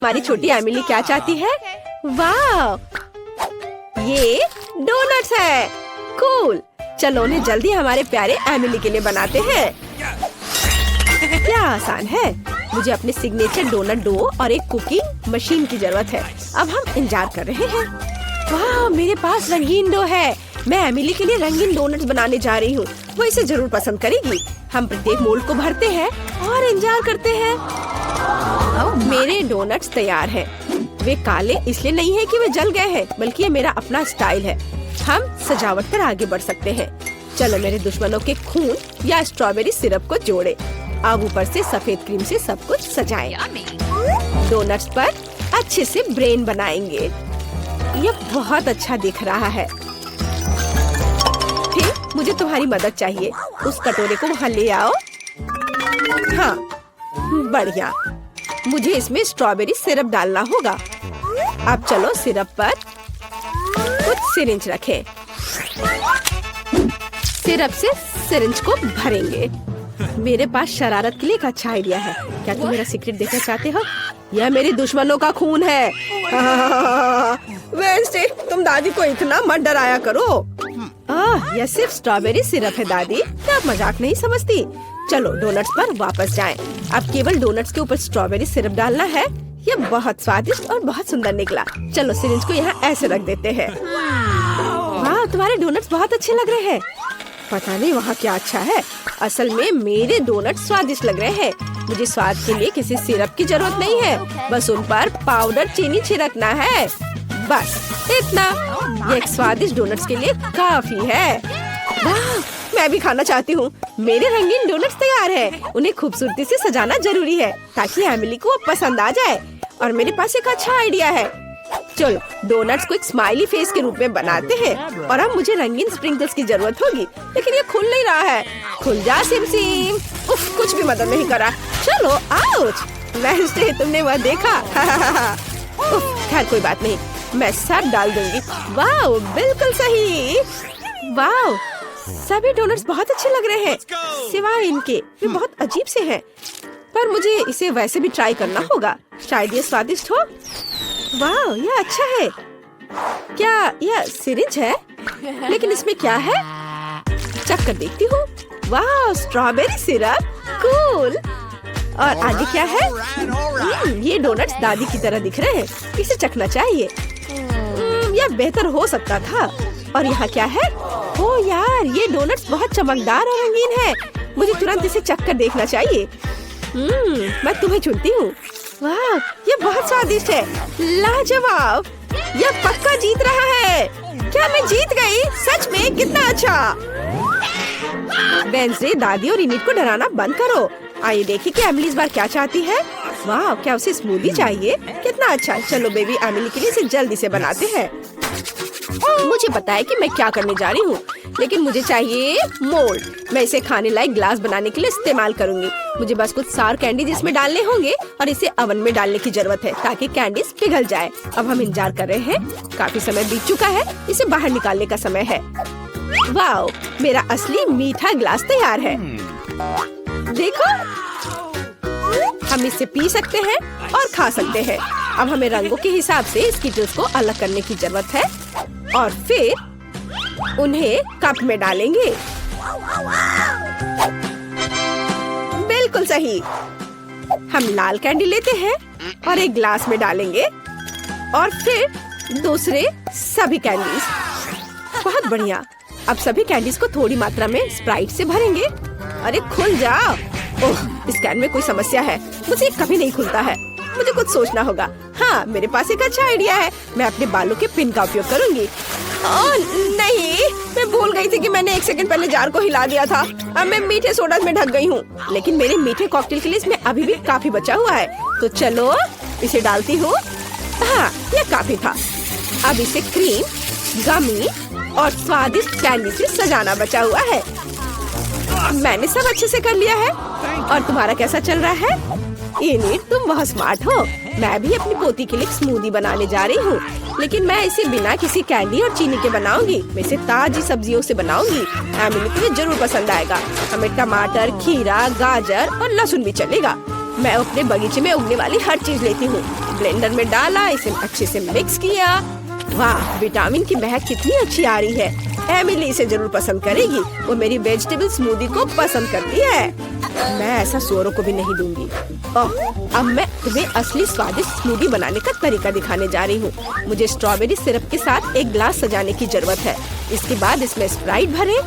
हमारी छोटी एमिली क्या चाहती है? वाह, ये डोनट्स है। कूल, चलो उन्हें जल्दी हमारे प्यारे एमिली के लिए बनाते हैं। क्या आसान है। मुझे अपने सिग्नेचर डोनट डो और एक कुकिंग मशीन की जरूरत है। अब हम इंतजार कर रहे हैं। वाह, मेरे पास रंगीन डो है। मैं एमिली के लिए रंगीन डोनट्स बनाने जा रही हूँ। वो इसे जरूर पसंद करेगी। हम प्रत्येक मोल्ड को भरते हैं और इंतजार करते हैं। मेरे डोनट्स तैयार हैं। वे काले इसलिए नहीं है कि वे जल गए हैं, बल्कि ये मेरा अपना स्टाइल है। हम सजावट पर आगे बढ़ सकते हैं। चलो मेरे दुश्मनों के खून या स्ट्रॉबेरी सिरप को जोड़े। अब ऊपर से सफेद क्रीम से सब कुछ सजाएं। डोनट्स पर अच्छे से ब्रेन बनाएंगे। ये बहुत अच्छा दिख रहा है। फिर मुझे तुम्हारी मदद चाहिए। उस कटोरे को वहाँ ले आओ। हाँ, बढ़िया। मुझे इसमें स्ट्रॉबेरी सिरप डालना होगा। अब चलो सिरप पर कुछ सिरिंज रखें। सिरप से सिरिंज को भरेंगे। मेरे पास शरारत के लिए एक अच्छा आइडिया है। क्या तुम मेरा सीक्रेट देखना चाहते हो? यह मेरे दुश्मनों का खून है। वेंसडे, तुम दादी को इतना मत डराया करो। यह सिर्फ स्ट्रॉबेरी सिरप है दादी। क्या आप मजाक नहीं समझती? चलो डोनट्स पर वापस जाएं। अब केवल डोनट्स के ऊपर स्ट्रॉबेरी सिरप डालना है। यह बहुत स्वादिष्ट और बहुत सुंदर निकला। चलो सिरिंज को यहाँ ऐसे रख देते हैं। वाह, तुम्हारे डोनट्स बहुत अच्छे लग रहे हैं। पता नहीं वहाँ क्या अच्छा है। असल में मेरे डोनट्स स्वादिष्ट लग रहे हैं। मुझे स्वाद के लिए किसी सिरप की जरूरत नहीं है। बस उन पर पाउडर चीनी छिड़कना है। बस इतना। ये एक स्वादिष्ट डोनट्स के लिए काफी है। वाह, मैं भी खाना चाहती हूँ। मेरे रंगीन डोनट्स तैयार हैं। उन्हें खूबसूरती से सजाना जरूरी है ताकि एमिली को पसंद आ जाए। और मेरे पास एक अच्छा आइडिया है। चलो डोनट्स को एक स्माइली फेस के रूप में बनाते हैं। और अब मुझे रंगीन स्प्रिंकल्स की जरूरत होगी, लेकिन ये खुल नहीं रहा है। खुल जा सिम सिम। उफ, कुछ भी मदद नहीं करा। चलो आउच। वेंसडे, तुमने वह देखा? उफ, खैर कोई बात नहीं, मैं सब डाल दूंगी। वाह, बिल्कुल सही। वाह, सभी डोनट्स बहुत अच्छे लग रहे हैं सिवाय इनके। वे बहुत अजीब से हैं। पर मुझे इसे वैसे भी ट्राई करना होगा। शायद ये स्वादिष्ट हो। वाह, यह अच्छा है। क्या यह सिरिंज है? लेकिन इसमें क्या है? चख कर देखती हूँ। वाह, स्ट्रॉबेरी सिरप। कूल। और आगे क्या है? ये डोनट्स दादी की तरह दिख रहे हैं। इसे चखना चाहिए। यह बेहतर हो सकता था। और यहाँ क्या है? ओह यार, ये डोनट्स बहुत चमकदार और रंगीन है। मुझे तुरंत इसे चख कर देखना चाहिए। मैं तुम्हें चुनती हूँ। वाह, ये बहुत स्वादिष्ट है। लाजवाब। यह पक्का जीत रहा है। क्या मैं जीत गई? सच में? कितना अच्छा। वेंसडे, दादी और इनिट को डराना बंद करो। आइए देखिए कि एमिली इस बार क्या चाहती है। वाह, क्या उसे स्मूदी चाहिए? कितना अच्छा। चलो बेबी एमिली के लिए इसे जल्दी से बनाते हैं। मुझे पता है कि मैं क्या करने जा रही हूँ, लेकिन मुझे चाहिए मोल्ड। मैं इसे खाने लायक ग्लास बनाने के लिए इस्तेमाल करूंगी। मुझे बस कुछ सार कैंडीज इसमें डालने होंगे और इसे ओवन में डालने की जरूरत है ताकि कैंडीज पिघल जाए। अब हम इंतजार कर रहे हैं। काफी समय बीत चुका है। इसे बाहर निकालने का समय है। वाह, मेरा असली मीठा ग्लास तैयार है। देखो, हम इसे पी सकते हैं और खा सकते हैं। अब हमें रंगों के हिसाब से स्किटल्स को अलग करने की जरूरत है और फिर उन्हें कप में डालेंगे। बिल्कुल सही। हम लाल कैंडी लेते हैं और एक ग्लास में डालेंगे और फिर दूसरे सभी कैंडीज। बहुत बढ़िया। अब सभी कैंडीज को थोड़ी मात्रा में स्प्राइट से भरेंगे। अरे खुल जाओ। ओह, इस कैन में कोई समस्या है। मुझे कभी नहीं खुलता है। मुझे कुछ सोचना होगा। हाँ, मेरे पास एक अच्छा आइडिया है। मैं अपने बालों के पिन का उपयोग करूंगी। ओह नहीं, मैं भूल गई थी कि मैंने 1 सेकंड पहले जार को हिला दिया था। अब मैं मीठे सोडा में ढक गई हूँ, लेकिन मेरे मीठे कॉकटेल के लिए इसमें अभी भी काफी बचा हुआ है। तो चलो इसे डालती हूँ। हाँ, यह काफी था। अब इसे क्रीम, गमी और स्वादिष्ट कैंडी से सजाना बचा हुआ है। मैंने सब अच्छे से कर लिया है। और तुम्हारा कैसा चल रहा है? इनिट, तुम बहुत स्मार्ट हो। मैं भी अपनी पोती के लिए स्मूदी बनाने जा रही हूँ, लेकिन मैं इसे बिना किसी कैंडी और चीनी के बनाऊंगी। मैं इसे ताजी सब्जियों से बनाऊंगी। एमिली को ये जरूर पसंद आएगा। हमें टमाटर, खीरा, गाजर और लहसुन भी चलेगा। मैं अपने बगीचे में उगने वाली हर चीज लेती हूँ। ब्लेंडर में डाला, इसे अच्छे से मिक्स किया। वाह, विटामिन की महक कितनी अच्छी आ रही है। एमिली इसे जरूर पसंद करेगी। वो मेरी वेजिटेबल स्मूदी को पसंद करती है। मैं ऐसा सुअरों को भी नहीं दूंगी। अब मैं तुम्हें असली स्वादिष्ट स्मूदी बनाने का तरीका दिखाने जा रही हूँ। मुझे स्ट्रॉबेरी सिरप के साथ एक ग्लास सजाने की जरूरत है। इसके बाद इसमें स्प्राइट भरे।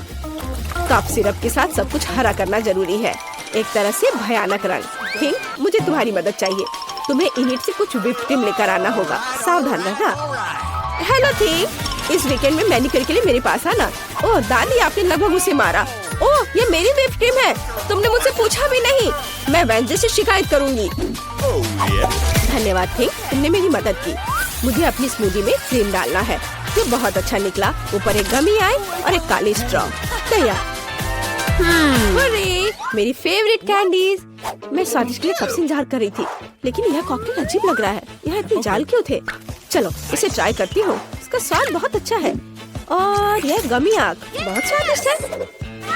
कप सिरप के साथ सब कुछ हरा करना जरूरी है, एक तरह से भयानक रंग। थिंक, मुझे तुम्हारी मदद चाहिए। तुम्हें इनिट से कुछ व्हिप क्रीम लेकर आना होगा। सावधान रहना। हेलो थिंक, इस वीकेंड में मैनिक्योर के लिए मेरे पास आना। ओह दादी, आपने लगभग उसे मारा। ओह, ये मेरी व्हिप क्रीम है। तुमने मुझसे पूछा भी नहीं। मैं वेंसडे से शिकायत करूंगी। धन्यवाद थिंक, तुमने मेरी मदद की। मुझे अपनी स्मूदी में क्रीम डालना है। ये बहुत अच्छा निकला। ऊपर एक गमी आई और एक काली स्ट्रॉ तैयार। मेरी फेवरेट कैंडीज। मैं स्वादिष्ट के लिए कब से इंतजार कर रही थी, लेकिन यह कॉकटेल अजीब लग रहा है। यहाँ इतने जाल क्यों थे? चलो इसे ट्राई करती हूँ। इसका स्वाद बहुत अच्छा है और यह गमी आग बहुत स्वादिष्ट है।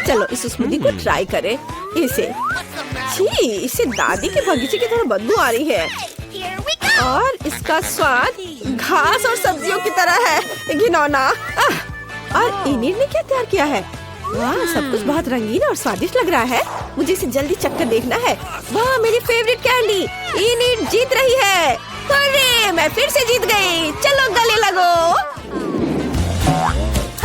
चलो इस स्मूदी को ट्राई करें। इससे दादी के बगीचे की तरह बदबू आ रही है और इसका स्वाद घास और सब्जियों की तरह है। घिनौना। और इनिट ने क्या तैयार किया है? वाह, सब कुछ बहुत रंगीन और स्वादिष्ट लग रहा है। मुझे इसे जल्दी चखकर देखना है। वाह, मेरी फेवरेट कैंडी। इनिट जीत रही है। अरे, मैं फिर से जीत गई। चलो गले लगो।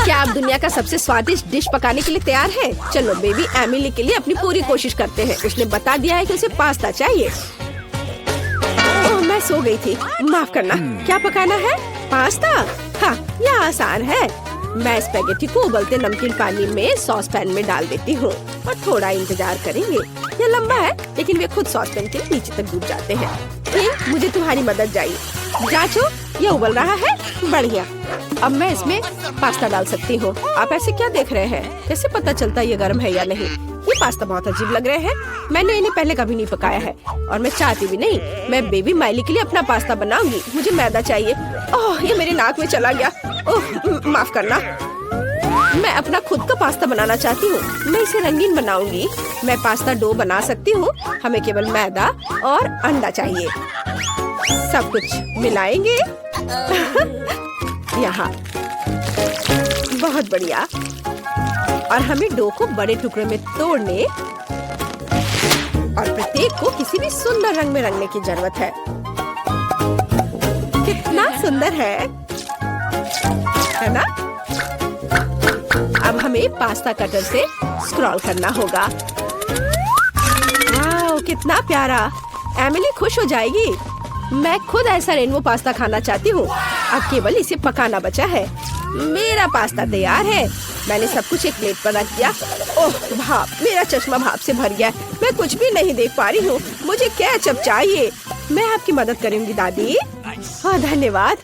क्या आप दुनिया का सबसे स्वादिष्ट डिश पकाने के लिए तैयार हैं? चलो बेबी एमिली के लिए अपनी पूरी कोशिश करते हैं। उसने बता दिया है कि उसे पास्ता चाहिए। ओह, मैं सो गई थी, माफ करना। क्या पकाना है? पास्ता? हाँ, यह आसान है। मैं स्पैगेटी को उबलते नमकीन पानी में सॉस पैन में डाल देती हूँ और थोड़ा इंतजार करेंगे। यह लंबा है, लेकिन वे खुद सॉस पैन के नीचे तक डूब जाते हैं। मुझे तुम्हारी मदद चाहिए। जांचो, यह उबल रहा है। बढ़िया। अब मैं इसमें पास्ता डाल सकती हूँ। आप ऐसे क्या देख रहे हैं? कैसे पता चलता ये गर्म है या नहीं? ये पास्ता बहुत अजीब लग रहे हैं। मैंने इन्हें पहले कभी नहीं पकाया है और मैं चाहती भी नहीं। मैं बेबी माइली के लिए अपना पास्ता बनाऊंगी। मुझे मैदा चाहिए। ओह, ये मेरे नाक में चला गया। ओह, माफ करना। मैं अपना खुद का पास्ता बनाना चाहती हूँ। मैं इसे रंगीन बनाऊंगी। मैं पास्ता डो बना सकती हूँ। हमें केवल मैदा और अंडा चाहिए। सब कुछ मिलाएंगे। यहाँ बहुत बढ़िया। और हमें डो को बड़े टुकड़ों में तोड़ने और प्रत्येक को किसी भी सुंदर रंग में रंगने की जरूरत है। कितना सुंदर है ना? अब हमें पास्ता कटर से स्क्रॉल करना होगा। वाह, कितना प्यारा। एमिली खुश हो जाएगी। मैं खुद ऐसा रेनबो पास्ता खाना चाहती हूँ। अब केवल इसे पकाना बचा है। मेरा पास्ता तैयार है। मैंने सब कुछ एक प्लेट पर रख दिया। ओह भाप, मेरा चश्मा भाप से भर गया। मैं कुछ भी नहीं देख पा रही हूँ। मुझे केचप चाहिए। मैं आपकी मदद करूँगी दादी। हाँ धन्यवाद।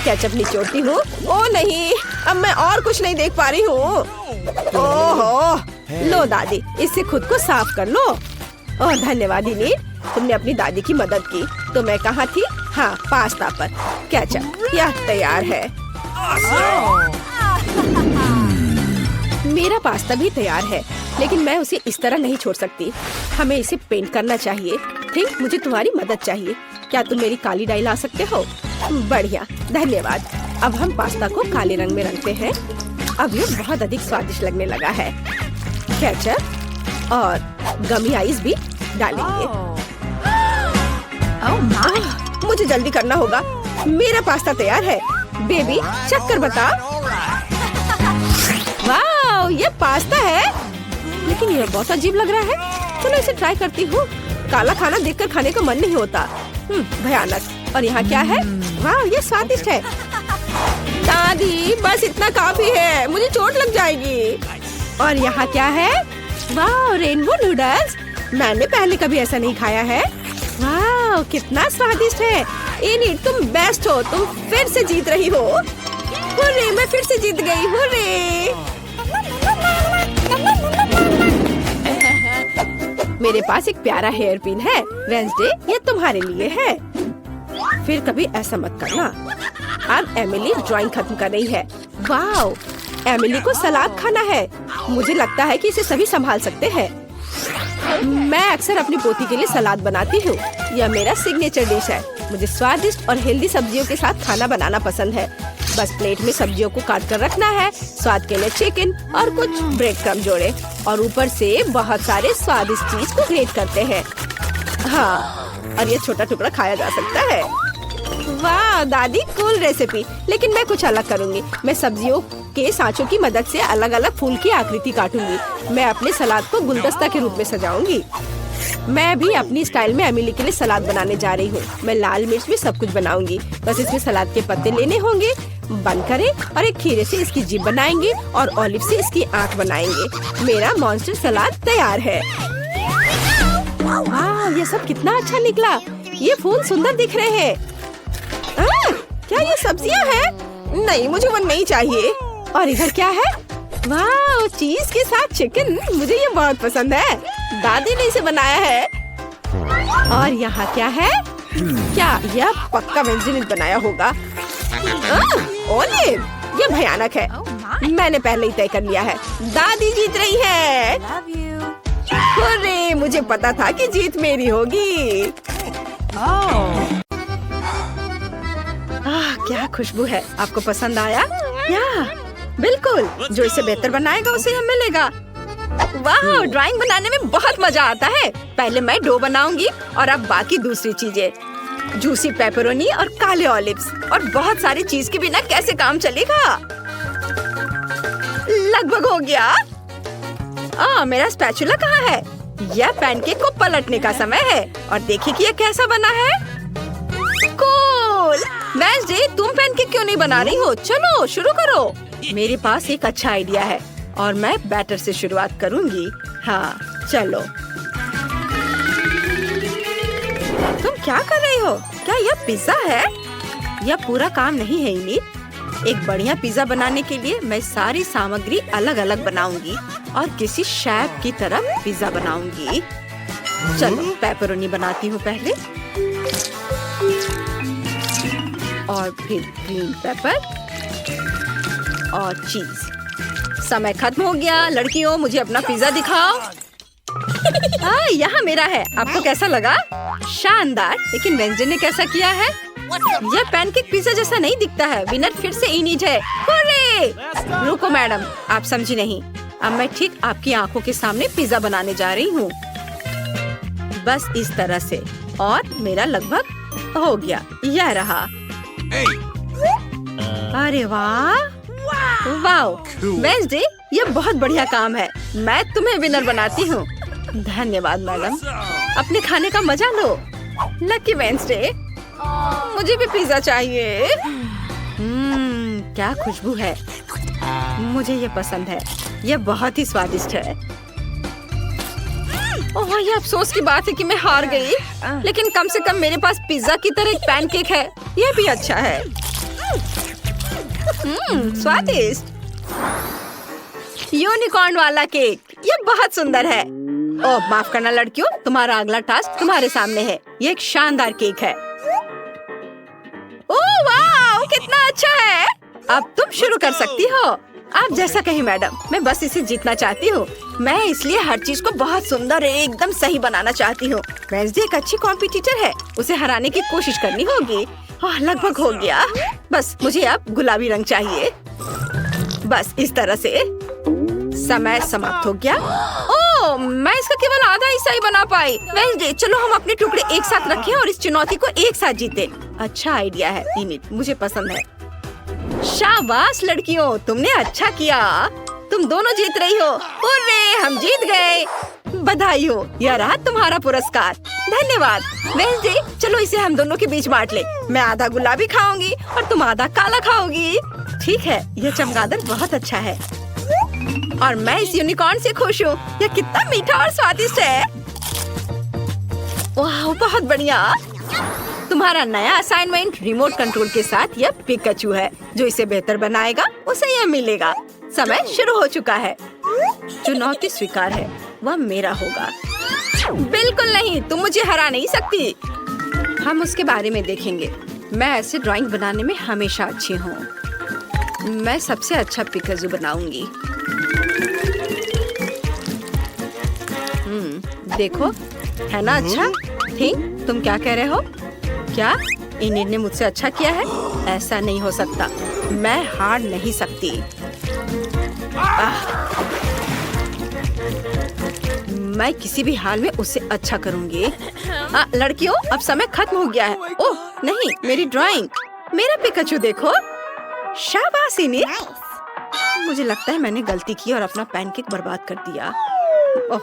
केचप निचोड़ती हूँ। ओह नहीं, अब मैं और कुछ नहीं देख पा रही हूँ। ओह लो दादी, इससे खुद को साफ कर लो। ओह धन्यवाद इनिट, तुमने अपनी दादी की मदद की। तो मैं कहाँ थी? हाँ, पास्ता पर। केचप यह तैयार है। मेरा पास्ता भी तैयार है, लेकिन मैं उसे इस तरह नहीं छोड़ सकती। हमें इसे पेंट करना चाहिए। ठीक, मुझे तुम्हारी मदद चाहिए। क्या तुम मेरी काली डाई ला सकते हो? बढ़िया, धन्यवाद। अब हम पास्ता को काले रंग में रंगते हैं। अब ये बहुत अधिक स्वादिष्ट लगने लगा है। केचप और गमी आइस भी डालेंगे। मुझे जल्दी करना होगा। मेरा पास्ता तैयार है। बेबी चख कर बता। वाह, ये पास्ता है, लेकिन ये बहुत अजीब लग रहा है। चलो इसे ट्राई करती हूँ। काला खाना देखकर खाने का मन नहीं होता। भयानक। और यहाँ क्या है? वाह, ये स्वादिष्ट है। दादी बस इतना काफी है, मुझे चोट लग जाएगी। और यहाँ क्या है? वाह, रेनबो नूडल्स। मैंने पहले कभी ऐसा नहीं खाया है। वाह, कितना स्वादिष्ट है। इनिट, तुम बेस्ट हो। तुम फिर से जीत रही हो। हुर्रे, मैं फिर से जीत गई। हुर्रे। मेरे पास एक प्यारा हेयर पिन है। वेंसडे, ये तुम्हारे लिए है। फिर कभी ऐसा मत करना। अब एमिली ड्राइंग खत्म कर रही है। वाह, एमिली को सलाद खाना है। मुझे लगता है कि इसे सभी संभाल सकते हैं। मैं अक्सर अपनी पोती के लिए सलाद बनाती हूँ। यह मेरा सिग्नेचर डिश है। मुझे स्वादिष्ट और हेल्दी सब्जियों के साथ खाना बनाना पसंद है। बस प्लेट में सब्जियों को काट कर रखना है, स्वाद के लिए चिकन और कुछ ब्रेड क्रम्ब जोड़े और ऊपर से बहुत सारे स्वादिष्ट चीज को ग्रेट करते हैं। हाँ, और ये छोटा टुकड़ा खाया जा सकता है। वाह दादी, कूल रेसिपी। लेकिन मैं कुछ अलग करूँगी। मैं सब्जियों के सांचों की मदद से अलग अलग फूल की आकृति काटूंगी। मैं अपने सलाद को गुलदस्ता के रूप में सजाऊंगी। मैं भी अपनी स्टाइल में एमिली के लिए सलाद बनाने जा रही हूँ। मैं लाल मिर्च में सब कुछ बनाऊंगी। बस इसमें सलाद के पत्ते लेने होंगे, बंद करें और एक खीरे से इसकी जीभ बनाएंगे और ऑलिव से इसकी आंख बनाएंगे। मेरा मॉन्स्टर सलाद तैयार है। वाह, ये सब कितना अच्छा निकला। ये फूल सुंदर दिख रहे हैं। क्या ये सब्जियां हैं? नहीं, मुझे वो नहीं चाहिए। और इधर क्या है? वाह, चीज के साथ चिकन। मुझे ये बहुत पसंद है। दादी ने इसे बनाया है। और यहाँ क्या है? क्या यह पक्का वेंसडे ने बनाया होगा? ओलिव, ये भयानक है। मैंने पहले ही तय कर लिया है। दादी जीत रही है। अरे, मुझे पता था कि जीत मेरी होगी। क्या खुशबू है। आपको पसंद आया? या बिल्कुल, जो इसे बेहतर बनाएगा उसे यह मिलेगा। वाह, ड्राइंग बनाने में बहुत मजा आता है। पहले मैं डो बनाऊंगी और अब बाकी दूसरी चीजें। जूसी पेपरोनी और काले ऑलिव्स और बहुत सारी चीज के बिना कैसे काम चलेगा। लगभग हो गया। मेरा स्पैचुला कहाँ है? यह पैनकेक को पलटने का समय है और देखिए कि यह कैसा बना है। कूल। वेंसडे, तुम पैनकेक क्यों नहीं बना रही हो? चलो शुरू करो। मेरे पास एक अच्छा आइडिया है और मैं बैटर से शुरुआत करूंगी। हाँ, चलो। तुम क्या कर रही हो? क्या यह पिज्जा है? यह पूरा काम नहीं है इनिट। एक बढ़िया पिज्जा बनाने के लिए मैं सारी सामग्री अलग अलग बनाऊंगी और किसी शेफ की तरह पिज्जा बनाऊंगी। चलो, पेपरोनी बनाती हूँ पहले और फिर ग्रीन पेपर और चीज। समय खत्म हो गया। लड़कियों, मुझे अपना पिज्जा दिखाओ। यहाँ मेरा है। आपको कैसा लगा? शानदार। लेकिन वेंसडे ने कैसा किया है? यह पैनकेक पिज्जा जैसा नहीं दिखता है। विनर फिर से इनिट है। हुर्रे! रुको मैडम, आप समझी नहीं। अब मैं ठीक आपकी आंखों के सामने पिज्जा बनाने जा रही हूँ। बस इस तरह से। और मेरा लगभग हो गया। यह रहा। अरे वाह, वाह वेंसडे, ये बहुत बढ़िया काम है। मैं तुम्हें विनर बनाती हूँ। धन्यवाद मैडम। अपने खाने का मजा लो। लकी वेंसडे, मुझे भी पिज्जा चाहिए। क्या खुशबू है। मुझे ये पसंद है। ये बहुत ही स्वादिष्ट है। ओह, ये अफसोस की बात है कि मैं हार गई। लेकिन कम से कम मेरे पास पिज्जा की तरह एक पैनकेक है। ये भी अच्छा है। स्वादिष्ट। यूनिकॉर्न वाला केक, ये बहुत सुंदर है। ओह, माफ करना लड़कियों, तुम्हारा अगला टास्क तुम्हारे सामने है। ये एक शानदार केक है। ओह वाह, कितना अच्छा है। अब तुम शुरू कर सकती हो। आप जैसा कहीं मैडम। मैं बस इसे जीतना चाहती हूँ। मैं इसलिए हर चीज को बहुत सुंदर एकदम सही बनाना चाहती हूँ। वेंसडे एक अच्छी कॉम्पिटिटर है। उसे हराने की कोशिश करनी होगी। लगभग हो गया। बस मुझे अब गुलाबी रंग चाहिए। बस इस तरह से। समय समाप्त हो गया। ओह, मैं इसका केवल आधा हिस्सा ही बना पाई। वेंसडे, चलो हम अपने टुकड़े एक साथ रखें और इस चुनौती को एक साथ जीते। अच्छा आइडिया है इनिट, मुझे पसंद है। शाबाश लड़कियों, तुमने अच्छा किया। तुम दोनों जीत रही हो। हुर्रे, हम जीत गए। बधाई हो। यह रहा तुम्हारा पुरस्कार। धन्यवाद। वेंसडे, चलो इसे हम दोनों के बीच बांट ले। मैं आधा गुलाबी खाऊंगी और तुम आधा काला खाओगी। ठीक है, यह चमगादड़ बहुत अच्छा है और मैं इस यूनिकॉर्न से खुश हूँ। यह कितना मीठा और स्वादिष्ट है। वाह, बहुत बढ़िया। तुम्हारा नया असाइनमेंट रिमोट कंट्रोल के साथ यह पिकाचू है। जो इसे बेहतर बनाएगा उसे यह मिलेगा। समय शुरू हो चुका है। चुनौती स्वीकार है। वह मेरा होगा। बिल्कुल नहीं, तुम मुझे हरा नहीं सकती। हम उसके बारे में देखेंगे। मैं ऐसे ड्राइंग बनाने में हमेशा अच्छी हूँ। मैं सबसे अच्छा पिकाचू बनाऊंगी। देखो, है ना अच्छा? थिंक, तुम क्या कह रहे हो? क्या इनिट ने मुझसे अच्छा किया है? ऐसा नहीं हो सकता, मैं हार नहीं सकती। मैं किसी भी हाल में उससे अच्छा करूंगी। लड़कियों, अब समय खत्म हो गया है। ओह नहीं, मेरी ड्राइंग, मेरा पिकाचू देखो। शाबाश इनिट। मुझे लगता है मैंने गलती की और अपना पैनकेक बर्बाद कर दिया। ओह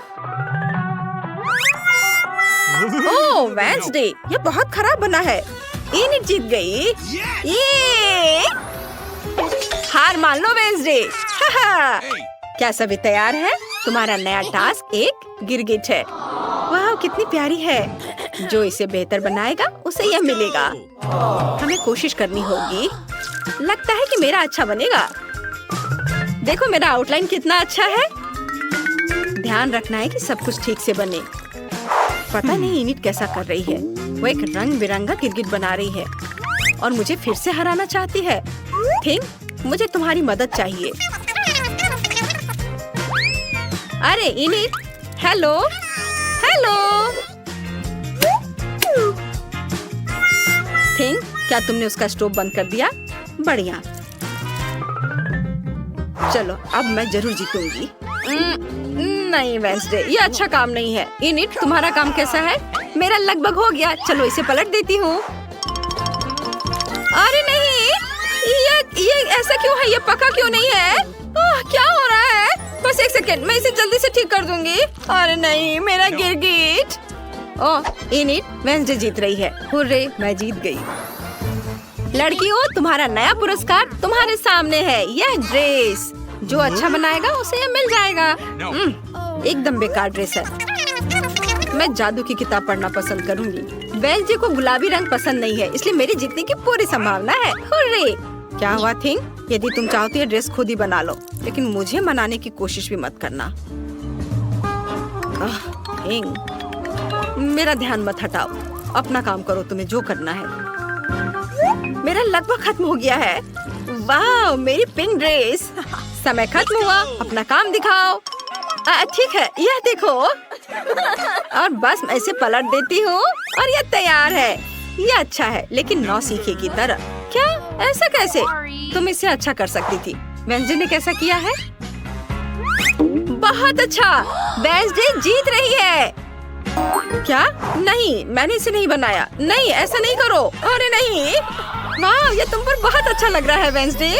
वेंसडे, ये बहुत खराब बना है। इनिट जीत गई। ये हार मान लो वेंसडे। क्या सभी तैयार है? तुम्हारा नया टास्क एक गिरगिट है। वाह कितनी प्यारी है। जो इसे बेहतर बनाएगा उसे यह मिलेगा। हमें कोशिश करनी होगी। लगता है कि मेरा अच्छा बनेगा। देखो मेरा आउटलाइन कितना अच्छा है। ध्यान रखना है कि सब कुछ ठीक से बने। पता नहीं इनिट कैसा कर रही है। वो एक रंग बिरंगा गिरगिट बना रही है और मुझे फिर से हराना चाहती है। थिंक, मुझे तुम्हारी मदद चाहिए। अरे इनिट, हेलो हेलो। थिंक, क्या तुमने उसका स्टोव बंद कर दिया? बढ़िया। चलो अब मैं जरूर जीतूंगी। नहीं वेंसडे, ये अच्छा काम नहीं है। इनिट, तुम्हारा काम कैसा है? मेरा लगभग हो गया। चलो इसे पलट देती हूँ। अरे नहीं, ये ऐसा क्यों है? ये पका क्यों नहीं है? क्या हो रहा है? बस एक सेकेंड, मैं इसे जल्दी से ठीक कर दूंगी। अरे नहीं, मेरा गिरगिट। ओह इनिट, वेंसडे जीत रही है। हुर्रे, मैं जीत गई। लड़कियों, तुम्हारा नया पुरस्कार तुम्हारे सामने है। यह ड्रेस, जो अच्छा बनाएगा उसे यह मिल जाएगा। एकदम बेकार ड्रेस है। मैं जादू की किताब पढ़ना पसंद करूंगी। वेंसडे को गुलाबी रंग पसंद नहीं है, इसलिए मेरी जीतने की पूरी संभावना है। हुर्रे! क्या हुआ थिंक? यदि तुम चाहो तो ये ड्रेस खुद ही बना लो, लेकिन मुझे मनाने की कोशिश भी मत करना। थिंक, मेरा ध्यान मत हटाओ। अपना काम करो, तुम्हें जो करना है। मेरा लगभग खत्म हो गया है। वाह, मेरी पिंक ड्रेस। समय खत्म हुआ, अपना काम दिखाओ। ठीक है, यह देखो। और बस मैं इसे पलट देती हूँ और यह तैयार है। यह अच्छा है, लेकिन नौसिखिए की तरह। क्या? ऐसा कैसे? तुम इसे अच्छा कर सकती थी। वेंसडे ने कैसा किया है? बहुत अच्छा। वेंसडे जीत रही है। क्या? नहीं, मैंने इसे नहीं बनाया। नहीं, ऐसा नहीं करो। अरे नहीं। वाह, ये तुम पर बहुत अच्छा लग रहा है वेंसडे।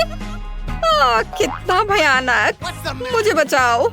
कितना भयानक। मुझे बचाओ।